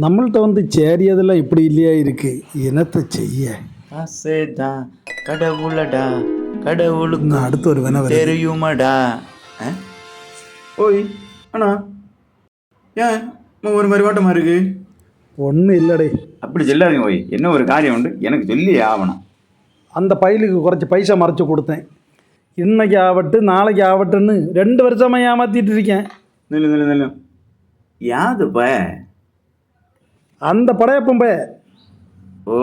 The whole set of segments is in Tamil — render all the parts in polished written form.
நம்மள்ட்ட வந்து சேரியதெல்லாம் இப்படி இல்லையா இருக்கு, என்னத்தை செய்ய. ஆசைதா கடவுளடா கடவுளுக்கு இன்னும் அடுத்து ஒரு வேணா வருது. தெரியுமாடா. ஓய் அண்ணா, ஏன் ஒரு மாதிரி வாட்டமா இருக்கு? ஒன்றும் இல்லடே. அப்படி சொல்லாதீங்க. ஓய், என்ன ஒரு காரியம் உண்டு, எனக்கு சொல்லி ஆகணும். அந்த பயலுக்கு குறைச்சி பைசா மறைச்சு கொடுத்தேன். இன்னைக்கு ஆகட்டு நாளைக்கு ஆகட்டுன்னு 2 வருஷமாக ஏமாற்றிட்டு இருக்கேன். நில்லு நில்லு நில்லு. யாதுப்ப? அந்த படையப்பம் ஓ,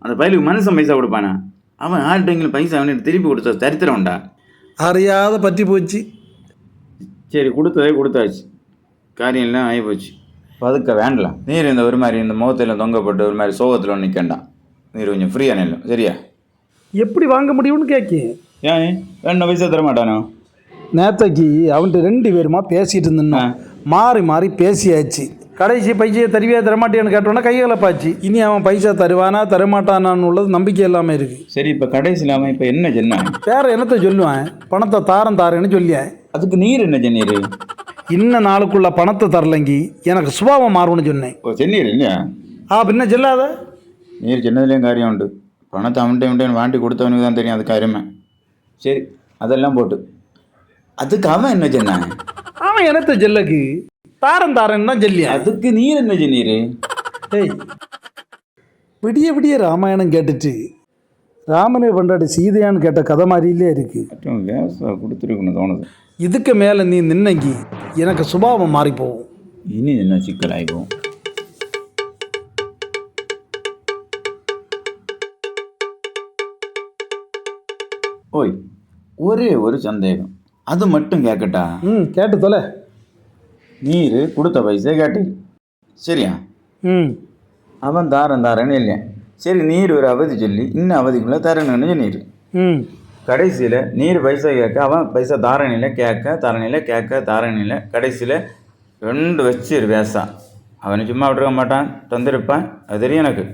அந்த பயலுக்கு மனுஷன் பைசா கொடுப்பானா? அவன் ஆள்கிட்ட பைசா அவனுக்கு திருப்பி கொடுத்தா சரித்திரம் உண்டா? அறியாத பற்றி போச்சு. சரி, கொடுத்ததே கொடுத்தாச்சு, காரியம் எல்லாம் ஆகி போச்சு. பதுக்க வேண்டலாம். நீர் இந்த ஒரு மாதிரி இந்த முகத்தில் தொங்கப்பட்டு ஒரு மாதிரி சோகத்தில் ஒன்று நிற்கண்டாம். நீர் கொஞ்சம் ஃப்ரீயாக நில்லும், சரியா? எப்படி வாங்க முடியும்னு கேட்கி. ஏன் வேண்ட பைசா தர மாட்டானோ? நேற்றைக்கு அவன்கிட்ட 2 பேருமா பேசிகிட்டு இருந்தோம். மாறி மாறி பேசியாச்சு. கடைசி பைசையை தருவியா தரமாட்டேன்னு கேட்டோன்னா கைகலப்பாச்சு. இனி அவன் பைசா தருவானா தரமாட்டானான்னு உள்ளது நம்பிக்கை இல்லாமல் இருக்குது. சரி, இப்போ கடைசியில் அவன் இப்போ என்ன சொன்னான்? வேற என்னத்தை சொல்லுவேன், பணத்தை தாரேன்னு சொல்லியேன். அதுக்கு நீர் என்ன சொன்னீர்? இன்னும் நாளுக்குள்ள பணத்தை தரலங்கி எனக்கு சுபாவம் மாறும்னு சொன்னேன். ஓ, சொன்னீர் இல்லையா? பின்ன சொல்லாத. நீர் சின்னதுலேயும் காரியம் உண்டு. பணத்தை அவன்கிட்ட வாண்டி கொடுத்தவனுக்கு தான் தெரியும் அதுக்கு அருமை. சரி, அதெல்லாம் போட்டு அதுக்கு அவன் என்ன சொன்னான்? அவன் என்னத்தை ஜெல்லக்கு தாரேன்னு தான் சொல்லியா. அதுக்கு நீர் என்ன சொன்னீர்? ஏய், விடிய விடிய ராமாயணம் கேட்டுட்டு ராமனே பண்டாடி சீதையான்னு கேட்ட கதை மாதிரிலே இருக்கு. வேச கொடுத்துருக்குன்னு தோணுது. இதுக்கு மேலே நீ நின்னங்கி எனக்கு சுபாவம் மாறி போகும். இனி என்ன சிக்கலாகும்? ஓய், ஒரே ஒரு சந்தேகம், அது மட்டும் கேட்கட்டா? கேட்டு தொலை. நீர் கொடுத்த பைசா கேட்டு சரியா? அவன் தாரன்னு இல்லையா? சரி, நீர் ஒரு அவதி சொல்லி இன்னும் அவதிக்குள்ளே தரணுன்னு சொன்னீர். கடைசியில் நீர் பைசா கேட்க அவன் பைசா தாரணியில் கேட்க தாரணியில் கடைசியில் 2 வச்சு வேசா. அவனை சும்மா விட்டுருக்க மாட்டான், தந்திருப்பான், அது தெரியும் எனக்கு.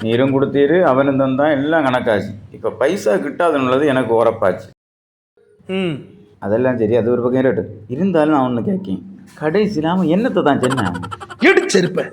நீரும் கொடுத்தீரு, அவனும் தந்தான், எல்லாம் கணக்காச்சு. இப்போ பைசா கிட்டாதுன்னுள்ளது எனக்கு உரப்பாச்சு. அதெல்லாம் சரி, அது ஒரு பக்கம் ரேட்டு இருந்தாலும் நான் ஒன்று கேட்கேன். கடைசியில் அவன் என்னத்தை தான் சொன்னான்? எடுச்சிருப்பேன்.